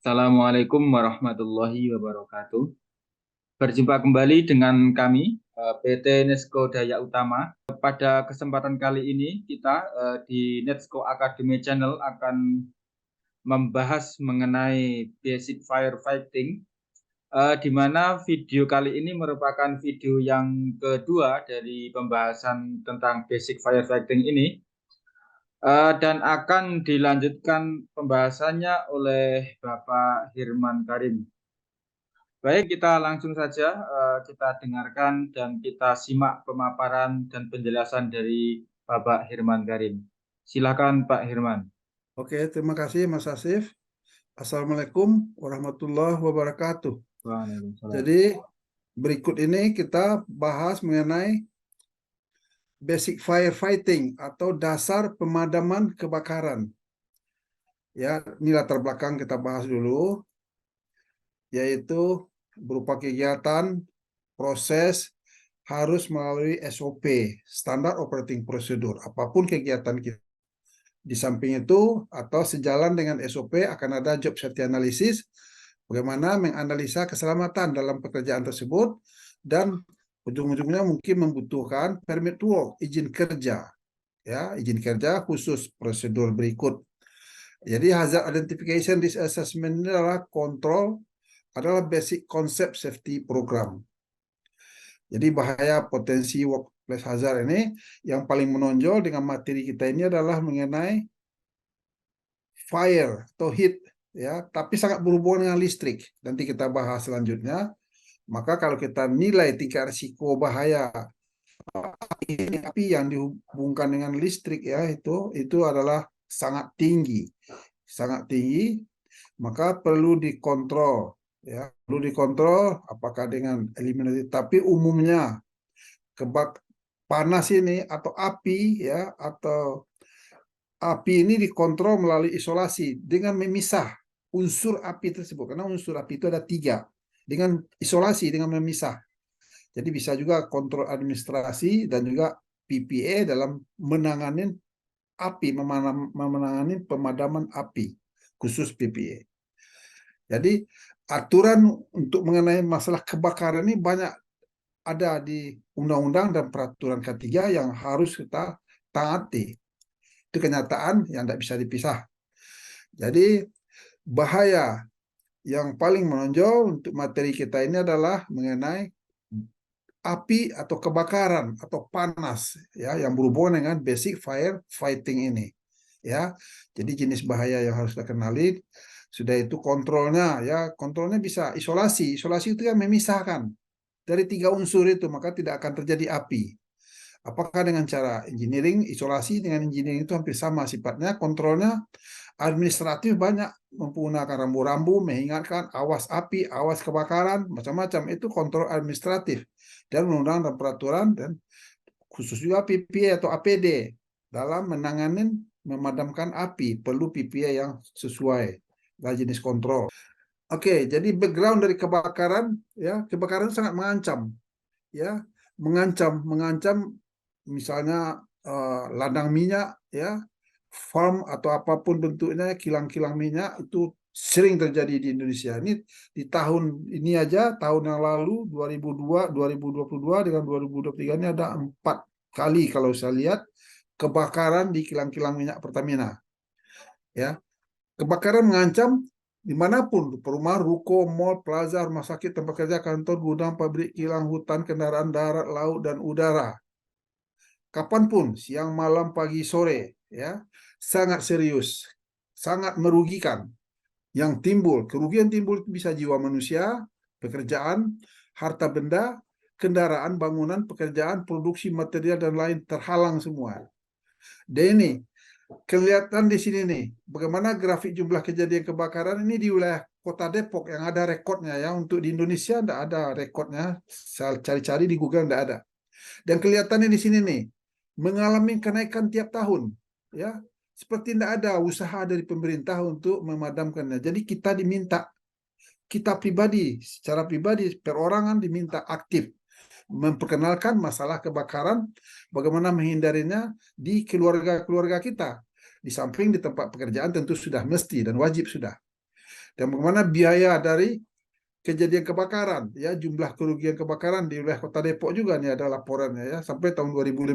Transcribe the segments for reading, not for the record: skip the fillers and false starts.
Assalamualaikum warahmatullahi wabarakatuh. Berjumpa kembali dengan kami, PT Nesco Daya Utama. Pada kesempatan kali ini kita di Nesco Academy Channel akan membahas mengenai basic firefighting, di mana video kali ini merupakan video yang kedua dari pembahasan tentang basic firefighting ini. Dan akan dilanjutkan pembahasannya oleh Bapak Hirman Karim. Baik, kita langsung saja kita dengarkan dan kita simak pemaparan dan penjelasan dari Bapak Hirman Karim. Silakan Pak Hirman. Oke, terima kasih Mas Asif. Assalamualaikum warahmatullahi wabarakatuh. Waalaikumsalam. Jadi berikut ini kita bahas mengenai basic firefighting atau dasar pemadaman kebakaran. Ya, ini latar belakang kita bahas dulu, yaitu berupa kegiatan, proses, harus melalui SOP, Standard Operating Procedure, apapun kegiatan kita. Di samping itu, atau sejalan dengan SOP, akan ada job safety analysis, bagaimana menganalisa keselamatan dalam pekerjaan tersebut, dan ujung-ujungnya mungkin membutuhkan permit to work, izin kerja. Ya, izin kerja khusus prosedur berikut. Jadi hazard identification risk assessment ini adalah adalah basic concept safety program. Jadi bahaya potensi workplace hazard ini yang paling menonjol dengan materi kita ini adalah mengenai fire atau heat, ya, tapi sangat berhubungan dengan listrik. Nanti kita bahas selanjutnya. Maka kalau kita nilai tingkat risiko bahaya api yang dihubungkan dengan listrik, ya, itu adalah sangat tinggi, maka perlu dikontrol, ya, perlu dikontrol apakah dengan eliminasi. Tapi umumnya panas ini atau api, ya, atau api ini dikontrol melalui isolasi dengan memisah unsur api tersebut, karena unsur api itu ada 3, dengan isolasi, dengan memisah. Jadi bisa juga kontrol administrasi dan juga PPA dalam menangani api, menangani pemadaman api, khusus PPA. Jadi aturan untuk mengenai masalah kebakaran ini banyak ada di undang-undang dan peraturan ketiga yang harus kita taati. Itu kenyataan yang tidak bisa dipisah. Jadi bahaya yang paling menonjol untuk materi kita ini adalah mengenai api atau kebakaran atau panas, ya, yang berhubungan dengan basic fire fighting ini, ya. Jadi jenis bahaya yang harus kita kenali. Sudah itu kontrolnya, ya, kontrolnya bisa isolasi itu yang memisahkan dari 3 unsur itu, maka tidak akan terjadi api. Apakah dengan cara engineering, isolasi dengan engineering itu hampir sama sifatnya. Kontrolnya administratif banyak, menggunakan rambu-rambu, mengingatkan awas api, awas kebakaran, macam-macam. Itu kontrol administratif dan undang-undang dan peraturan, dan khusus juga PPA atau APD dalam menangani memadamkan api, perlu PPA yang sesuai dan jenis kontrol. Oke, jadi background dari kebakaran, ya, kebakaran sangat mengancam, ya, mengancam misalnya ladang minyak, ya, farm atau apapun bentuknya, kilang-kilang minyak itu sering terjadi di Indonesia. Ini di tahun ini aja, tahun yang lalu 2002, 2022 dengan 2023 ini ada 4 kali kalau saya lihat kebakaran di kilang-kilang minyak Pertamina. Ya, kebakaran mengancam dimanapun, perumahan, ruko, mall, plaza, rumah sakit, tempat kerja, kantor, gudang, pabrik, kilang, hutan, kendaraan darat, laut, dan udara. Kapanpun, siang, malam, pagi, sore, ya, sangat serius, sangat merugikan. Yang timbul, kerugian timbul bisa jiwa manusia, pekerjaan, harta benda, kendaraan, bangunan, pekerjaan, produksi material, dan lain terhalang semua. Dan ini kelihatan di sini nih, bagaimana grafik jumlah kejadian kebakaran ini di wilayah Kota Depok yang ada rekodnya, ya. Untuk di Indonesia tidak ada rekodnya, saya cari-cari di Google tidak ada. Dan kelihatannya di sini nih, mengalami kenaikan tiap tahun, ya, seperti tidak ada usaha dari pemerintah untuk memadamkannya. Jadi kita diminta kita pribadi, secara pribadi, perorangan diminta aktif memperkenalkan masalah kebakaran, bagaimana menghindarinya di keluarga-keluarga kita. Di samping di tempat pekerjaan tentu sudah mesti dan wajib sudah. Dan bagaimana biaya dari kejadian kebakaran, ya jumlah kerugian kebakaran di wilayah Kota Depok juga nih ada laporannya ya sampai tahun 2015.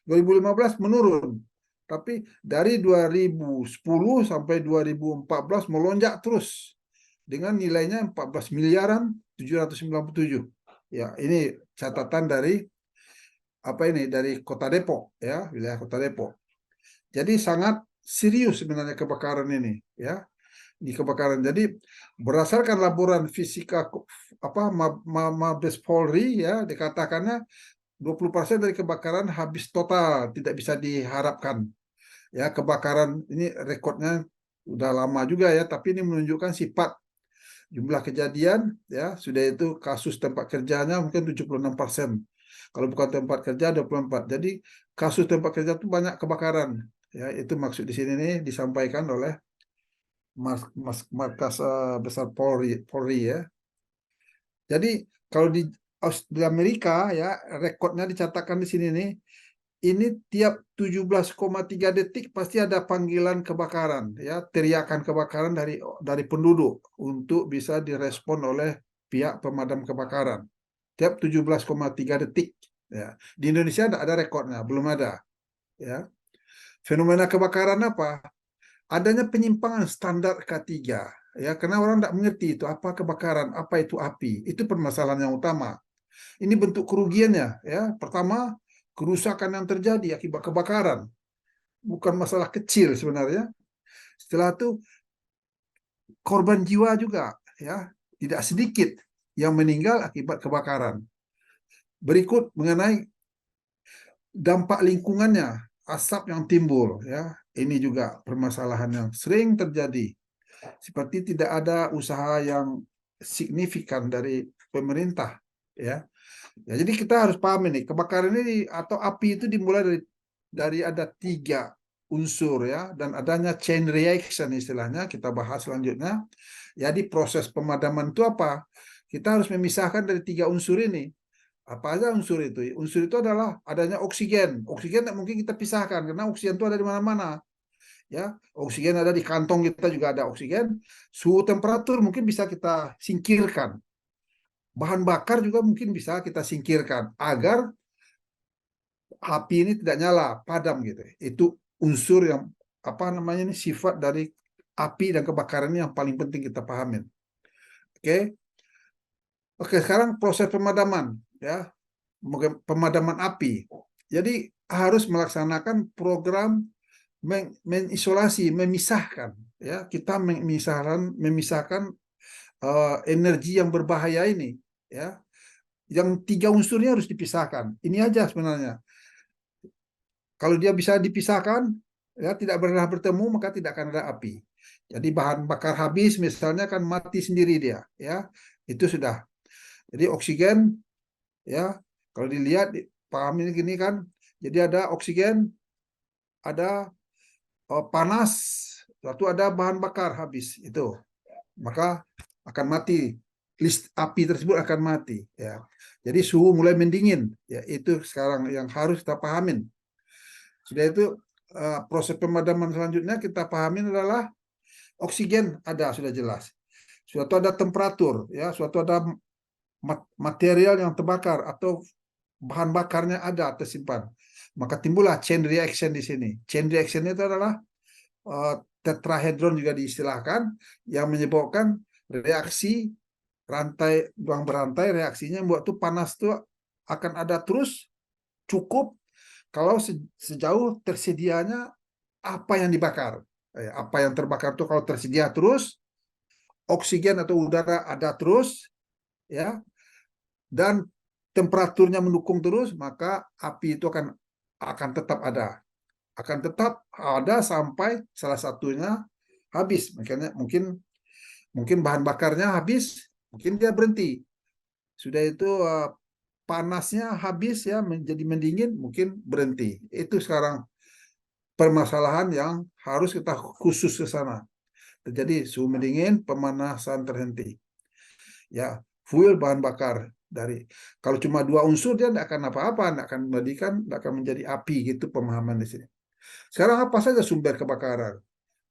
2015 menurun, tapi dari 2010 sampai 2014 melonjak terus dengan nilainya 14 miliaran 797. Ya, ini catatan dari apa ini dari Kota Depok ya, wilayah Kota Depok. Jadi sangat serius sebenarnya kebakaran ini ya. Di kebakaran. Jadi berdasarkan laporan fisika Mabes Polri ya dikatakannya 20% dari kebakaran habis total, tidak bisa diharapkan. Ya, kebakaran ini rekodnya udah lama juga ya, tapi ini menunjukkan sifat jumlah kejadian ya, sudah itu kasus tempat kerjanya mungkin 76%. Kalau bukan tempat kerja 24. Jadi kasus tempat kerja itu banyak kebakaran. Ya, itu maksud di sini nih disampaikan oleh Markas Besar Polri ya. Jadi kalau di Amerika ya rekodnya dicatatkan di sini nih, ini tiap 17,3 detik pasti ada panggilan kebakaran ya, teriakan kebakaran dari penduduk untuk bisa direspon oleh pihak pemadam kebakaran. Tiap 17,3 detik ya. Di Indonesia ada rekodnya, belum ada ya. Fenomena kebakaran apa? Adanya penyimpangan standar K3 ya, karena orang tidak mengerti itu apa kebakaran, apa itu api. Itu permasalahan yang utama. Ini bentuk kerugiannya ya. Pertama, kerusakan yang terjadi akibat kebakaran. Bukan masalah kecil sebenarnya. Setelah itu korban jiwa juga ya, tidak sedikit yang meninggal akibat kebakaran. Berikut mengenai dampak lingkungannya, asap yang timbul ya. Ini juga permasalahan yang sering terjadi. Seperti tidak ada usaha yang signifikan dari pemerintah ya. Ya, jadi kita harus paham ini kebakaran ini atau api itu dimulai dari ada 3 unsur ya, dan adanya chain reaction istilahnya, kita bahas selanjutnya. Jadi proses pemadaman itu apa? Kita harus memisahkan dari 3 unsur ini. Apa aja unsur itu? Unsur itu adalah adanya oksigen. Oksigen tidak mungkin kita pisahkan karena oksigen itu ada di mana-mana. Ya, oksigen ada di kantong kita juga ada oksigen. Suhu temperatur mungkin bisa kita singkirkan. Bahan bakar juga mungkin bisa kita singkirkan agar api ini tidak nyala, padam gitu. Itu unsur yang apa namanya ini sifat dari api dan kebakaran yang paling penting kita pahamin. Oke. Oke, sekarang proses pemadaman ya. Pemadaman api. Jadi harus melaksanakan program mengisolasi, memisahkan ya. Kita memisahkan energi yang berbahaya ini ya. Yang 3 unsurnya harus dipisahkan. Ini aja sebenarnya. Kalau dia bisa dipisahkan, ya tidak pernah bertemu maka tidak akan ada api. Jadi bahan bakar habis misalnya kan mati sendiri dia, ya itu sudah. Jadi oksigen, ya kalau dilihat pahami gini kan, jadi ada oksigen, ada panas, lalu ada bahan bakar habis itu, maka akan mati. List api tersebut akan mati, ya. Jadi suhu mulai mendingin, ya itu sekarang yang harus kita pahamin. Sudah itu proses pemadaman selanjutnya kita pahamin adalah oksigen ada sudah jelas. Suatu ada temperatur ya, suatu ada material yang terbakar atau bahan bakarnya ada tersimpan. Maka timbullah chain reaction di sini. Chain reaction itu adalah tetrahedron juga diistilahkan yang menyebabkan reaksi rantai buang berantai, reaksinya membuat tuh panas tuh akan ada terus cukup kalau sejauh tersedianya apa yang dibakar. Apa yang terbakar itu kalau tersedia terus, oksigen atau udara ada terus, ya, dan temperaturnya mendukung terus, maka api itu akan tetap ada. Akan tetap ada sampai salah satunya habis. Makanya mungkin bahan bakarnya habis, mungkin dia berhenti. Sudah itu panasnya habis ya menjadi mendingin, mungkin berhenti. Itu sekarang permasalahan yang harus kita khusus ke sana. terjadi suhu mendingin, pemanasan terhenti. Ya, fuel bahan bakar dari, kalau cuma dua unsur dia tidak akan apa-apa, tidak akan menjadi api, gitu pemahaman di sini. Sekarang apa saja sumber kebakaran?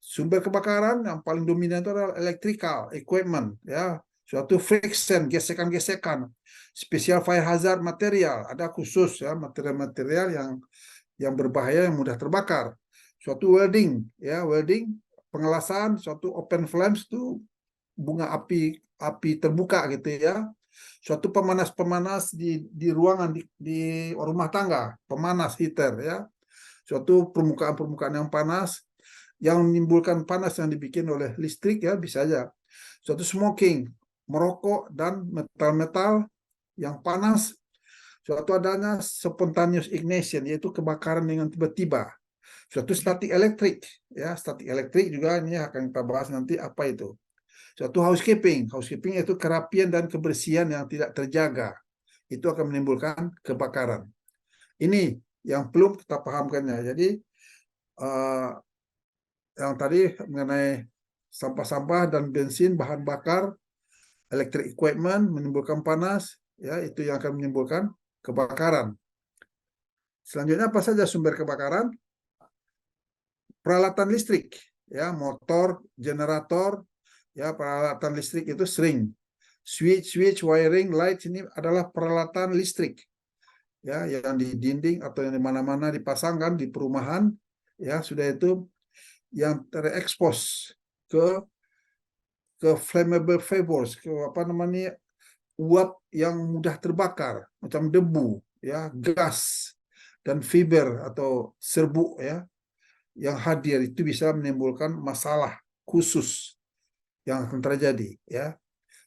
Sumber kebakaran yang paling dominan itu adalah electrical equipment, ya, suatu friction, gesekan-gesekan, special fire hazard material, ada khusus ya material-material yang berbahaya yang mudah terbakar. Suatu welding, ya, welding, pengelasan, suatu open flames itu bunga api terbuka gitu ya. Suatu pemanas-pemanas di ruangan di rumah tangga, pemanas heater ya. Suatu permukaan-permukaan yang panas yang menimbulkan panas yang dibikin oleh listrik ya, bisa aja. Suatu smoking, merokok dan metal-metal yang panas. Suatu adanya spontaneous ignition, yaitu kebakaran dengan tiba-tiba. Suatu statik elektrik, ya, statik elektrik juga ini akan kita bahas nanti apa itu. Suatu housekeeping, housekeeping itu kerapian dan kebersihan yang tidak terjaga, itu akan menimbulkan kebakaran. Ini yang belum kita pahamkannya. Jadi yang tadi mengenai sampah-sampah dan bensin, bahan bakar, electric equipment menimbulkan panas, ya, itu yang akan menimbulkan kebakaran. Selanjutnya apa saja sumber kebakaran? Peralatan listrik, ya, motor, generator, ya, peralatan listrik itu sering. Switch, wiring, light ini adalah peralatan listrik, ya, yang di dinding atau yang di mana-mana dipasangkan di perumahan, ya, sudah itu yang terekspos ke flammable vapors, ke apa namanya, uap yang mudah terbakar macam debu, ya, gas dan fiber atau serbuk, ya, yang hadir itu bisa menimbulkan masalah khusus yang akan terjadi, ya.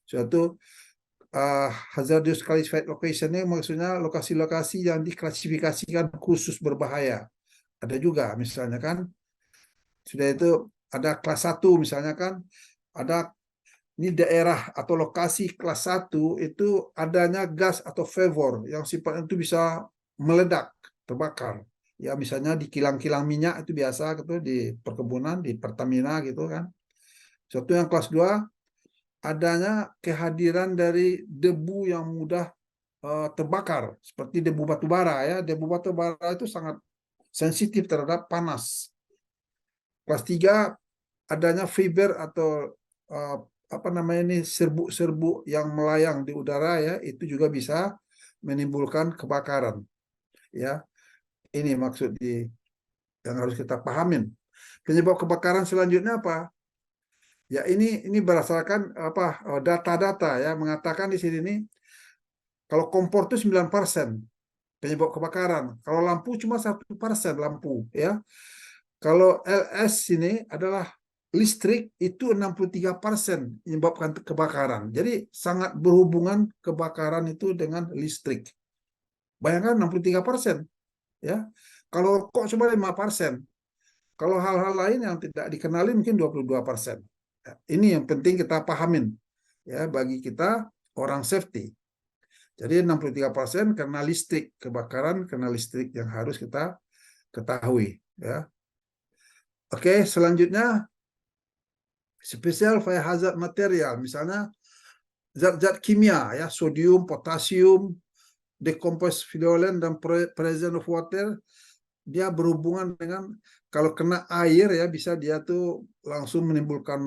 Suatu hazardous classified location ini maksudnya lokasi-lokasi yang diklasifikasikan khusus berbahaya. Ada juga misalnya kan, sudah itu ada kelas 1 misalnya kan, ada ini daerah atau lokasi kelas 1 itu adanya gas atau vapor yang sifatnya itu bisa meledak, terbakar. Ya, misalnya di kilang-kilang minyak itu biasa gitu, di perkebunan, di Pertamina gitu kan. Suatu yang kelas 2 adanya kehadiran dari debu yang mudah terbakar, seperti debu batu bara ya. Debu batu bara itu sangat sensitif terhadap panas. Kelas 3 adanya fiber atau apa namanya ini, serbuk-serbuk yang melayang di udara ya, itu juga bisa menimbulkan kebakaran. Ya, ini maksud yang harus kita pahamin. Penyebab kebakaran selanjutnya apa? Ya, ini berdasarkan apa, data-data ya, mengatakan di sini nih, kalau kompor itu 9% penyebab kebakaran. Kalau lampu cuma 1% lampu ya. Kalau LS ini adalah listrik, itu 63% menyebabkan kebakaran. Jadi sangat berhubungan kebakaran itu dengan listrik. Bayangkan 63%, ya. Kalau kok cuma 5%. Kalau hal-hal lain yang tidak dikenali mungkin 22%. Ya, ini yang penting kita pahamin ya, bagi kita orang safety. Jadi 63% karena listrik, kebakaran karena listrik yang harus kita ketahui ya. Oke, selanjutnya special fire hazard material, misalnya zat-zat kimia ya, sodium, potasium, decomposed violent dan presence of water, dia berhubungan dengan, kalau kena air ya bisa dia tuh langsung menimbulkan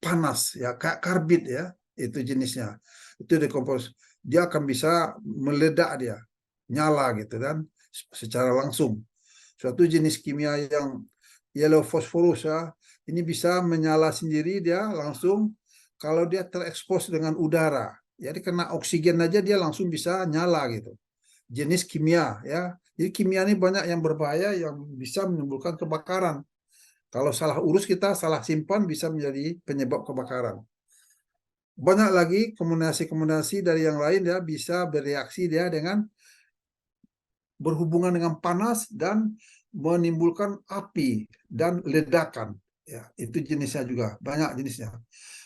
panas ya, kayak karbit ya, itu jenisnya. Itu decomposed, dia akan bisa meledak, dia nyala gitu kan secara langsung. Suatu jenis kimia yang yellow phosphorus ya, ini bisa menyala sendiri dia langsung kalau dia terekspos dengan udara. Jadi kena oksigen aja dia langsung bisa nyala gitu. Jenis kimia ya. Jadi kimia ini banyak yang berbahaya yang bisa menimbulkan kebakaran. Kalau salah urus kita, salah simpan bisa menjadi penyebab kebakaran. Banyak lagi kombinasi-kombinasi dari yang lain ya, bisa bereaksi dia dengan berhubungan dengan panas dan menimbulkan api dan ledakan. Ya, itu jenisnya juga, banyak jenisnya.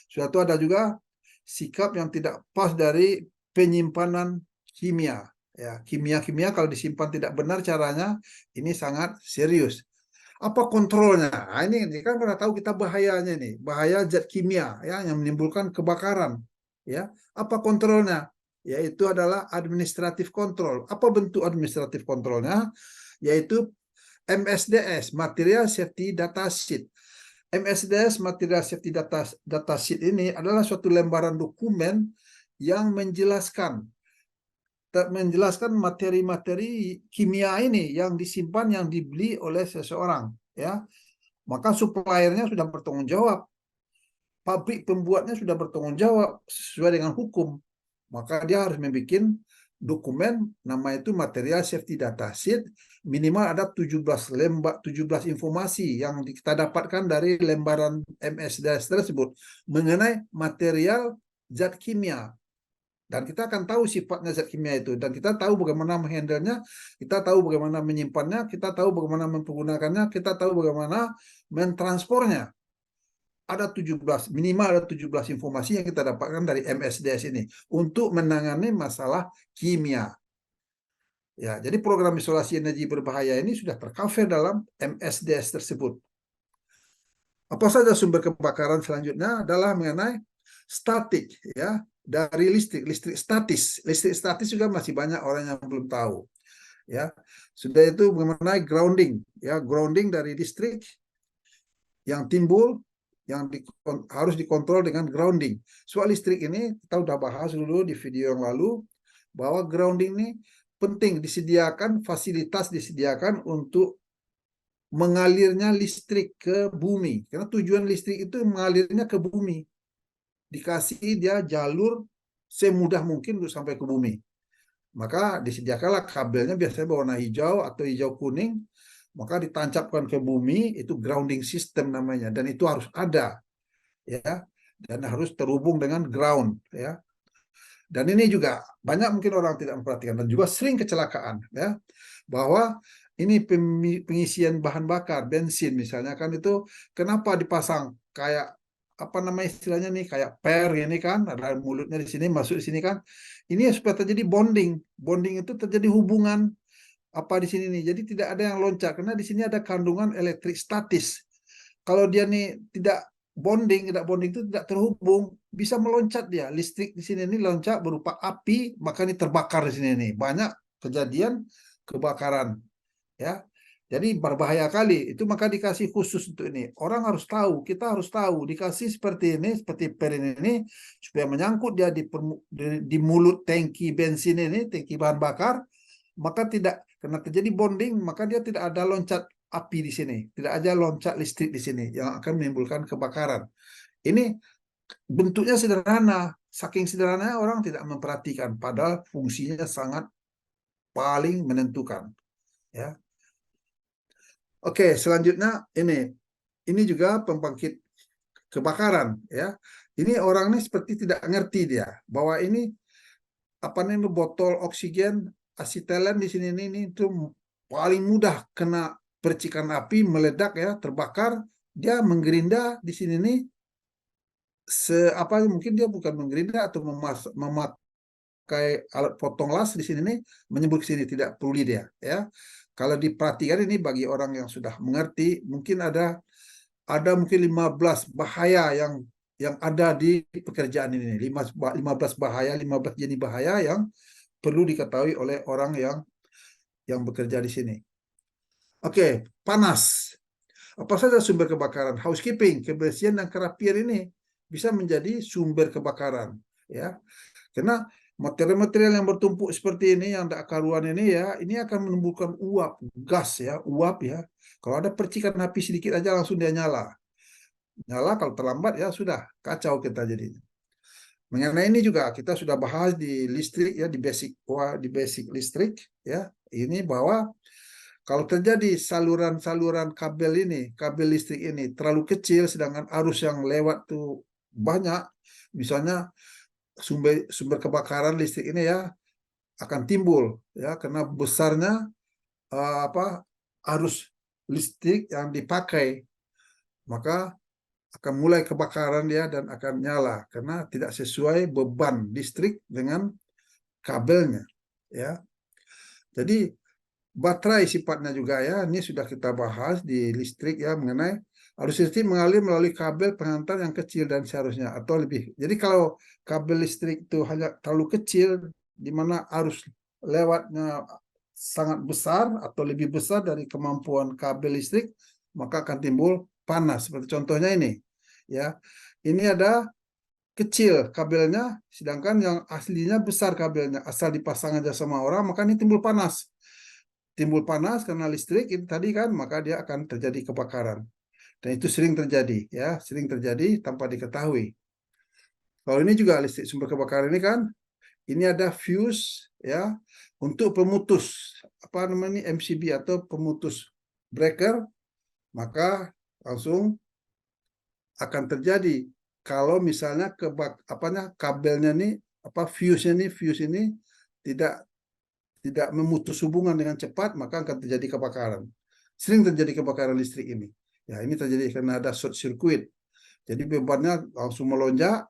Suatu ada juga sikap yang tidak pas dari penyimpanan kimia. Ya, kimia-kimia kalau disimpan tidak benar caranya, ini sangat serius. Apa kontrolnya? Nah, ini kan pernah tahu kita bahayanya nih, bahaya zat kimia ya yang menimbulkan kebakaran. Ya, apa kontrolnya? Yaitu adalah administratif kontrol. Apa bentuk administratif kontrolnya? Yaitu MSDS, Material Safety Data Sheet. MSDS, Material Safety Data Sheet ini adalah suatu lembaran dokumen yang menjelaskan materi-materi kimia ini yang disimpan, yang dibeli oleh seseorang, ya. Maka suppliernya sudah bertanggung jawab, pabrik pembuatnya sudah bertanggung jawab sesuai dengan hukum. Maka dia harus membuat dokumen, nama itu Material Safety Data Sheet, minimal ada 17 informasi yang kita dapatkan dari lembaran MSDS tersebut mengenai material zat kimia. Dan kita akan tahu sifatnya zat kimia itu, dan kita tahu bagaimana menghandlenya, kita tahu bagaimana menyimpannya, kita tahu bagaimana mempergunakannya, kita tahu bagaimana mentranspornya. Ada 17, minimal ada 17 informasi yang kita dapatkan dari MSDS ini untuk menangani masalah kimia. Ya, jadi program isolasi energi berbahaya ini sudah tercover dalam MSDS tersebut. Apa saja sumber kebakaran selanjutnya adalah mengenai statik, ya, dari listrik statis juga masih banyak orang yang belum tahu, ya. Sudah itu mengenai grounding, ya, grounding dari listrik yang timbul yang harus dikontrol dengan grounding. Soal listrik ini kita udah bahas dulu di video yang lalu bahwa grounding ini penting, fasilitas disediakan untuk mengalirnya listrik ke bumi, karena tujuan listrik itu mengalirnya ke bumi, dikasih dia jalur semudah mungkin untuk sampai ke bumi. Maka disediakanlah kabelnya biasanya berwarna hijau atau hijau kuning, maka ditancapkan ke bumi, itu grounding system namanya, dan itu harus ada, ya, dan harus terhubung dengan ground, ya. Dan ini juga banyak mungkin orang tidak memperhatikan, dan juga sering kecelakaan, ya, bahwa ini pengisian bahan bakar bensin misalnya kan, itu kenapa dipasang kayak apa nama istilahnya nih, kayak ini kan, ada mulutnya di sini, masuk di sini kan, ini supaya terjadi bonding itu terjadi hubungan apa di sini nih, jadi tidak ada yang loncat karena di sini ada kandungan elektrik statis. Kalau dia nih tidak bonding itu tidak terhubung, bisa meloncat dia, listrik di sini nih loncat berupa api, maka ini terbakar di sini nih, banyak kejadian kebakaran, ya. Jadi berbahaya kali itu, maka dikasih khusus untuk ini. Orang harus tahu, kita harus tahu, dikasih seperti ini, seperti ini supaya menyangkut dia di mulut tangki bensin ini, tangki bahan bakar, maka tidak, karena terjadi bonding, maka dia tidak ada loncat api di sini, tidak ada loncat listrik di sini yang akan menimbulkan kebakaran. Ini bentuknya sederhana, saking sederhananya orang tidak memperhatikan, padahal fungsinya sangat paling menentukan, ya. Oke, selanjutnya ini juga pembangkit kebakaran, ya. Ini orang ini seperti tidak ngerti dia bahwa ini apa nih, botol oksigen asitelen di sini ini itu paling mudah kena percikan api, meledak, ya, terbakar. Dia menggerinda di sini nih, mungkin dia bukan menggerinda atau memakai alat potong las di sini nih, menyebut ke sini, tidak peduli dia, ya. Kalau diperhatikan ini bagi orang yang sudah mengerti, mungkin ada mungkin 15 bahaya yang ada di pekerjaan ini. 15 bahaya, 15 jenis bahaya yang perlu diketahui oleh orang yang bekerja di sini. Oke, panas. Apa saja sumber kebakaran? Housekeeping, kebersihan dan kerapian ini bisa menjadi sumber kebakaran, ya. Karena material-material yang bertumpuk seperti ini, yang tak karuan ini, ya, ini akan menimbulkan gas, ya, uap, ya. Kalau ada percikan api sedikit aja langsung dia nyala. Kalau terlambat, ya sudah, kacau kita jadinya. Mengenai ini juga kita sudah bahas di listrik, ya, di basic listrik, ya. Ini bahwa kalau terjadi saluran-saluran kabel listrik ini terlalu kecil, sedangkan arus yang lewat tuh banyak, misalnya sumber kebakaran listrik ini, ya, akan timbul, ya, karena besarnya arus listrik yang dipakai, maka akan mulai kebakaran dia dan akan nyala karena tidak sesuai beban listrik dengan kabelnya, ya. Jadi baterai sifatnya juga ya. Ini sudah kita bahas di listrik ya, mengenai arus listrik mengalir melalui kabel pengantar yang kecil dan seharusnya atau lebih. Jadi kalau kabel listrik itu hanya terlalu kecil, di mana arus lewatnya sangat besar atau lebih besar dari kemampuan kabel listrik, maka akan timbul panas. Seperti contohnya ini, ya. Ini ada kecil kabelnya, sedangkan yang aslinya besar kabelnya. Asal dipasang aja sama orang, maka ini timbul panas. Timbul panas karena listrik itu tadi kan, maka dia akan terjadi kebakaran. Dan itu sering terjadi, ya, sering terjadi tanpa diketahui. Kalau ini juga listrik sumber kebakaran ini kan, ini ada fuse ya untuk pemutus apa namanya MCB atau pemutus breaker, maka langsung akan terjadi kalau misalnya kabelnya nih apa fuse ini tidak tidak memutus hubungan dengan cepat, maka akan terjadi kebakaran. Sering terjadi kebakaran listrik ini. Ya, ini terjadi karena ada short circuit. Jadi bebannya langsung melonjak,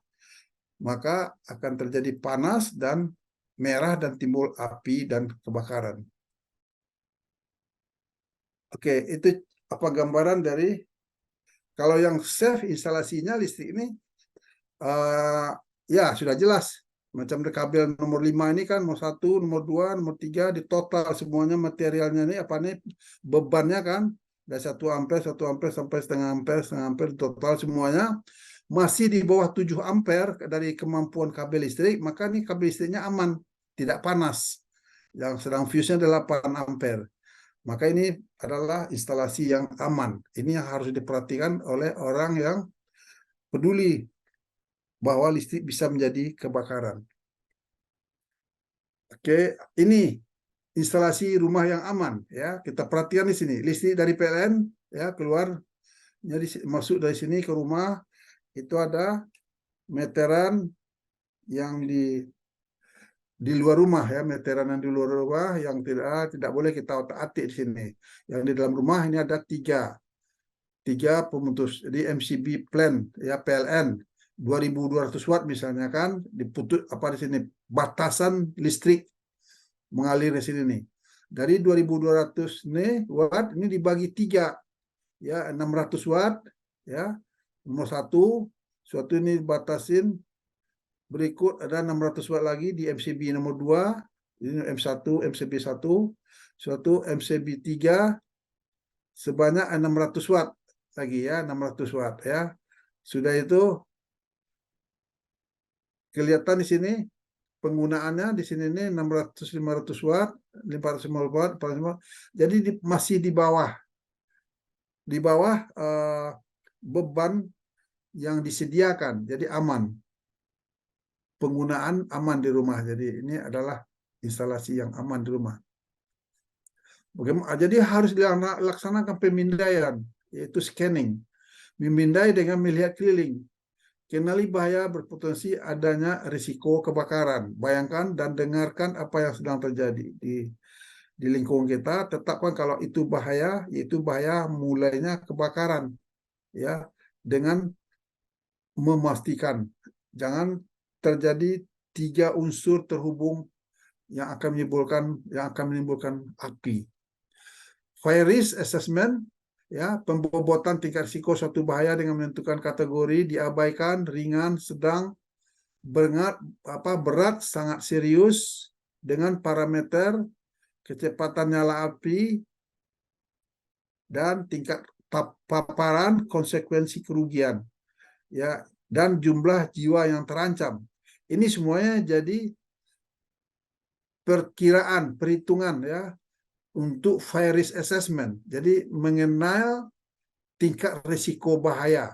maka akan terjadi panas dan merah dan timbul api dan kebakaran. Oke, itu apa gambaran dari kalau yang safe instalasinya listrik ini ya sudah jelas. Macam di kabel nomor 5 ini kan nomor 1, nomor 2, nomor 3 di total semuanya materialnya ini apa nih bebannya kan dari 1 ampere, 1 ampere sampai setengah ampere total semuanya masih di bawah 7 ampere dari kemampuan kabel listrik, maka nih kabel listriknya aman, tidak panas. Yang sedang fuse-nya 8 ampere. Maka ini adalah instalasi yang aman. Ini yang harus diperhatikan oleh orang yang peduli bahwa listrik bisa menjadi kebakaran. Oke, ini instalasi rumah yang aman ya. Kita perhatikan di sini, listrik dari PLN ya keluar, jadi masuk dari sini ke rumah, itu ada meteran yang di luar rumah ya, meteran yang di luar rumah yang tidak boleh kita otak-atik di sini. Yang di dalam rumah ini ada tiga pemutus. Jadi MCB plan ya PLN 2200 watt misalnya kan diputus apa di sini batasan listrik mengalir di sini nih. Dari 2200 nih watt ini dibagi 3 ya 600 watt ya. Nomor 1 suatu ini dibatasin, berikut ada 600 watt lagi di MCB nomor 2, ini M1 MCB 1, suatu MCB 3 sebanyak 600 watt lagi ya, 600 watt ya. Sudah itu kelihatan di sini penggunaannya di sini nih 600 500 watt, 450 watt, 450. Jadi masih di bawah beban yang disediakan. Jadi aman. Penggunaan aman di rumah. Jadi ini adalah instalasi yang aman di rumah. Jadi harus dilaksanakan pemindaian, yaitu scanning. Memindai dengan melihat keliling. Kenali bahaya berpotensi adanya risiko kebakaran. Bayangkan dan dengarkan apa yang sedang terjadi di lingkungan kita. Tetapkan kalau itu bahaya, yaitu bahaya mulainya kebakaran. Ya, dengan memastikan jangan terjadi 3 unsur terhubung yang akan menimbulkan api. Fire risk assessment ya, pembobotan tingkat risiko suatu bahaya dengan menentukan kategori diabaikan, ringan, sedang, berat, sangat serius dengan parameter kecepatan nyala api dan tingkat paparan, konsekuensi kerugian ya, dan jumlah jiwa yang terancam. Ini semuanya jadi perhitungan ya untuk fire risk assessment. Jadi mengenal tingkat risiko bahaya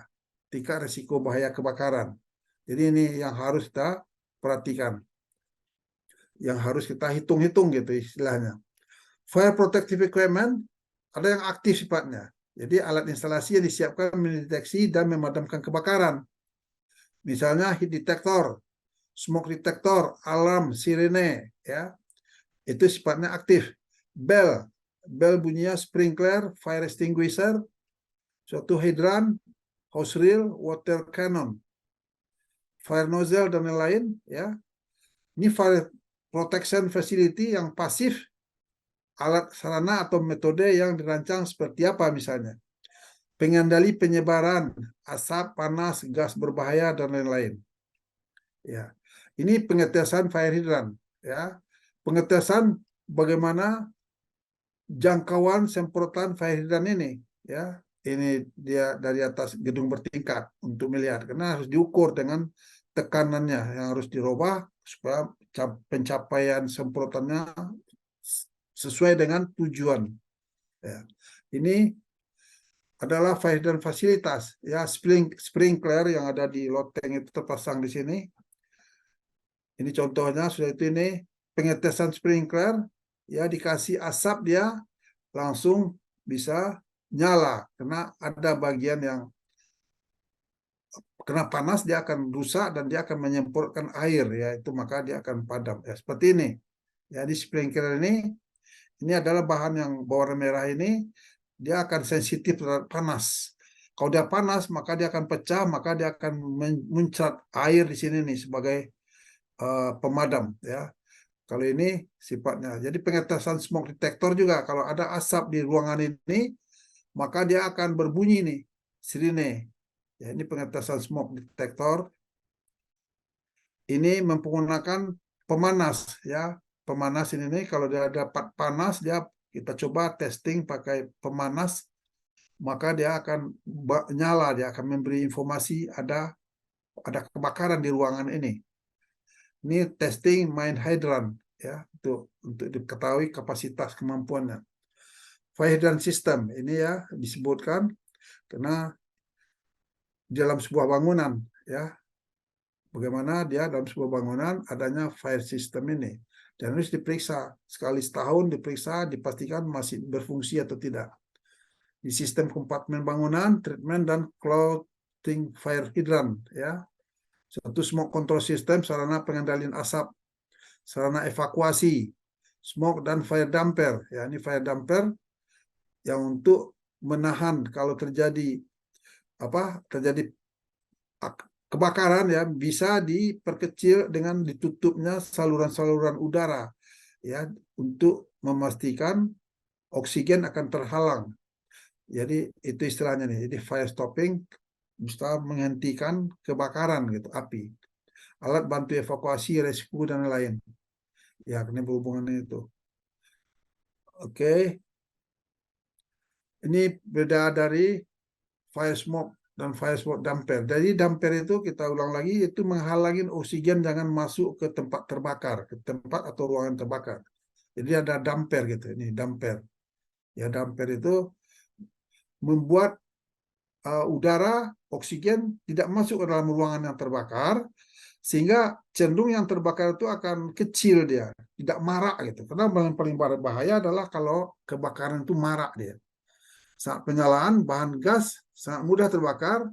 kebakaran. Jadi ini yang harus kita perhatikan, yang harus kita hitung-hitung gitu istilahnya. Fire protective equipment ada yang aktif sifatnya. Jadi alat instalasi yang disiapkan mendeteksi dan memadamkan kebakaran. Misalnya heat detector, smoke detector, alarm, sirene, ya itu sifatnya aktif. Bell bunyinya sprinkler, fire extinguisher, suatu hidran, hose reel, water cannon, fire nozzle dan lain-lain ya. Ini fire protection facility yang pasif alat sarana atau metode yang dirancang seperti apa misalnya. Pengendali penyebaran asap, panas, gas berbahaya dan lain-lain. Ya. Ini pengetesan fire hydrant, ya. Pengetesan bagaimana jangkauan semprotan fire hydrant ini, ya. Ini dia dari atas gedung bertingkat untuk melihat, karena harus diukur dengan tekanannya yang harus dirubah supaya pencapaian semprotannya sesuai dengan tujuan. Ya. Ini adalah fire hydrant fasilitas, ya, sprinkler yang ada di loteng itu terpasang di sini. Ini contohnya sudah itu, ini pengetesan sprinkler, ya, dikasih asap dia langsung bisa nyala, karena ada bagian yang kena panas dia akan rusak dan dia akan menyemprotkan air, ya, itu maka dia akan padam, ya, seperti ini. Jadi sprinkler ini adalah bahan yang berwarna merah ini, dia akan sensitif terhadap panas. Kalau dia panas maka dia akan pecah, maka dia akan muncrat air di sini nih sebagai pemadam, ya. Kalau ini sifatnya. Jadi pengetesan smoke detector juga, kalau ada asap di ruangan ini, maka dia akan berbunyi nih, sirine. Ya, ini pengetesan smoke detector. Ini menggunakan pemanas, ya. Pemanas ini nih, kalau dia dapat panas, kita coba testing pakai pemanas, maka dia akan nyala, dia akan memberi informasi ada kebakaran di ruangan ini. Ini testing main hydrant, ya, untuk diketahui kapasitas kemampuannya. Fire hydrant system ini, ya, disebutkan karena dalam sebuah bangunan, ya, bagaimana dia dalam sebuah bangunan adanya fire system ini, dan harus diperiksa sekali setahun, diperiksa, dipastikan masih berfungsi atau tidak. Di sistem kompartemen bangunan, treatment dan clothing fire hydrant, ya. Satu smoke control system, sarana pengendalian asap, sarana evakuasi, smoke dan fire damper, ya, ini fire damper yang untuk menahan kalau terjadi kebakaran, ya, bisa diperkecil dengan ditutupnya saluran-saluran udara, ya, untuk memastikan oksigen akan terhalang. Jadi itu istilahnya nih. Jadi fire stopping bisa menghentikan kebakaran gitu, api. Alat bantu evakuasi, rescue dan lain. Ya, ini berhubungan itu. Oke. Ini beda dari fire smoke dan fire smoke damper. Jadi damper itu, kita ulang lagi, itu menghalangi oksigen jangan masuk ke tempat terbakar, ke tempat atau ruangan terbakar. Jadi ada damper gitu. Ini damper. Ya, damper itu membuat udara, oksigen tidak masuk ke dalam ruangan yang terbakar, sehingga cenderung yang terbakar itu akan kecil, dia tidak marak gitu. Karena yang paling berbahaya adalah kalau kebakaran itu marak dia. Saat penyalaan bahan gas sangat mudah terbakar,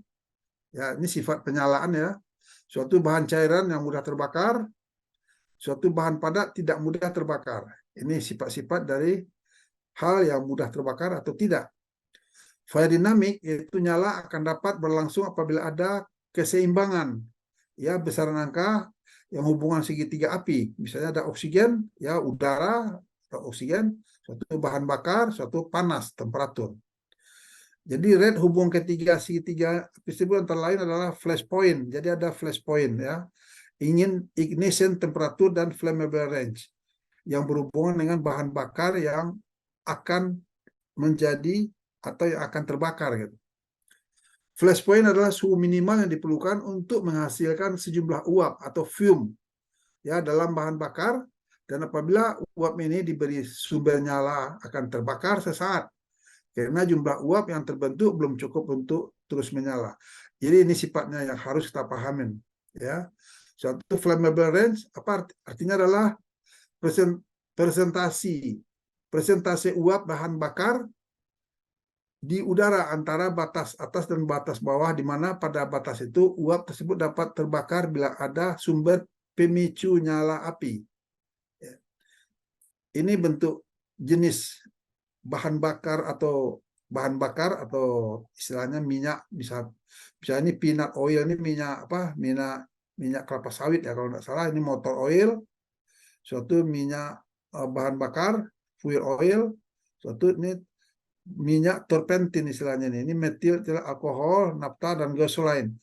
ya, ini sifat penyalaan, ya. Suatu bahan cairan yang mudah terbakar, suatu bahan padat tidak mudah terbakar. Ini sifat-sifat dari hal yang mudah terbakar atau tidak. Fire dynamic, yaitu nyala akan dapat berlangsung apabila ada keseimbangan, ya, besaran angka yang hubungan segitiga api. Misalnya ada oksigen, ya, udara atau oksigen, suatu bahan bakar, suatu panas, temperatur. Jadi rate hubungan ketiga segitiga api tersebut antara lain adalah flash point. Jadi ada flash point, ya, ignition temperatur dan flammable range yang berhubungan dengan bahan bakar yang akan menjadi atau yang akan terbakar gitu. Flash point adalah suhu minimal yang diperlukan untuk menghasilkan sejumlah uap atau fume, ya, dalam bahan bakar, dan apabila uap ini diberi sumber nyala akan terbakar sesaat karena jumlah uap yang terbentuk belum cukup untuk terus menyala. Jadi ini sifatnya yang harus kita pahamin, ya. Suatu flammable range apa artinya adalah presentasi uap bahan bakar di udara antara batas atas dan batas bawah, di mana pada batas itu uap tersebut dapat terbakar bila ada sumber pemicu nyala api. Ini bentuk jenis bahan bakar atau istilahnya minyak, bisa ini peanut oil, ini minyak kelapa sawit, ya, kalau nggak salah. Ini motor oil, suatu minyak bahan bakar fuel oil, satu ini minyak turpentin istilahnya ini metil alkohol, nafta dan gasoline.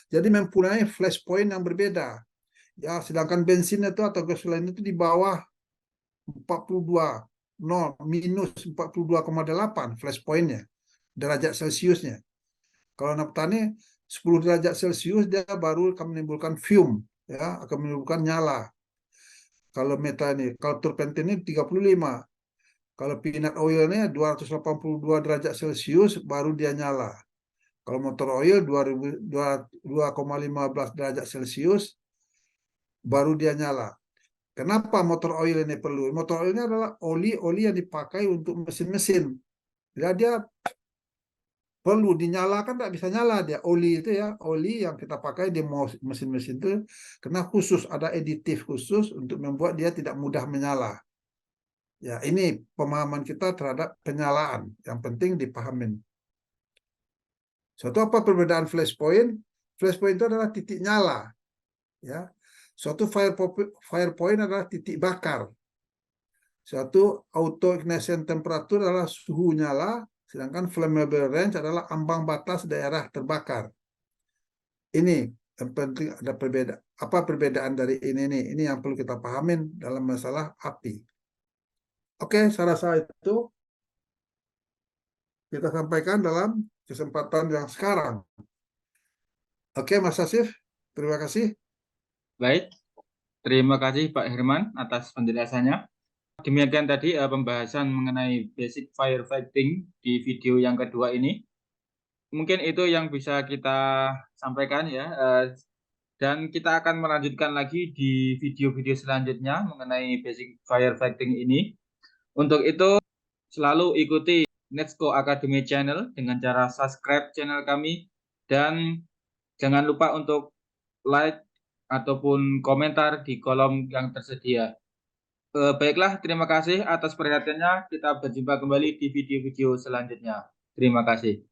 Jadi mempunyai flash point yang berbeda. Ya, sedangkan bensin itu atau gasoline itu di bawah 42, minus 42,8 flash pointnya, derajat Celciusnya. Kalau nafta ini 10 derajat Celcius dia baru akan menimbulkan fume, ya, akan menimbulkan nyala. Kalau kalau turpentin ini 35. Kalau peanut oilnya 282 derajat Celcius baru dia nyala. Kalau motor oil 2,15 derajat Celcius baru dia nyala. Kenapa motor oil ini perlu? Motor oil ini adalah oli yang dipakai untuk mesin-mesin. Ya, dia perlu dinyalakan, tak bisa nyala dia. Oli itu ya, oli yang kita pakai di mesin-mesin itu karena khusus ada aditif khusus untuk membuat dia tidak mudah menyala. Ya, ini pemahaman kita terhadap penyalaan yang penting dipahamin. Suatu apa perbedaan flash point? Flash point itu adalah titik nyala. Ya, suatu fire point adalah titik bakar. Suatu auto ignition temperature adalah suhu nyala, sedangkan flammable range adalah ambang batas daerah terbakar. Ini yang penting ada perbedaan. Apa perbedaan dari ini nih? Ini yang perlu kita pahamin dalam masalah api. Oke, saya rasa itu kita sampaikan dalam kesempatan yang sekarang. Oke, Mas Asif, terima kasih. Baik, terima kasih Pak Herman atas penjelasannya. Demikian tadi pembahasan mengenai basic firefighting di video yang kedua ini. Mungkin itu yang bisa kita sampaikan ya. Dan kita akan melanjutkan lagi di video-video selanjutnya mengenai basic firefighting ini. Untuk itu selalu ikuti Netsco Academy Channel dengan cara subscribe channel kami dan jangan lupa untuk like ataupun komentar di kolom yang tersedia. Baiklah, terima kasih atas perhatiannya. Kita berjumpa kembali di video-video selanjutnya. Terima kasih.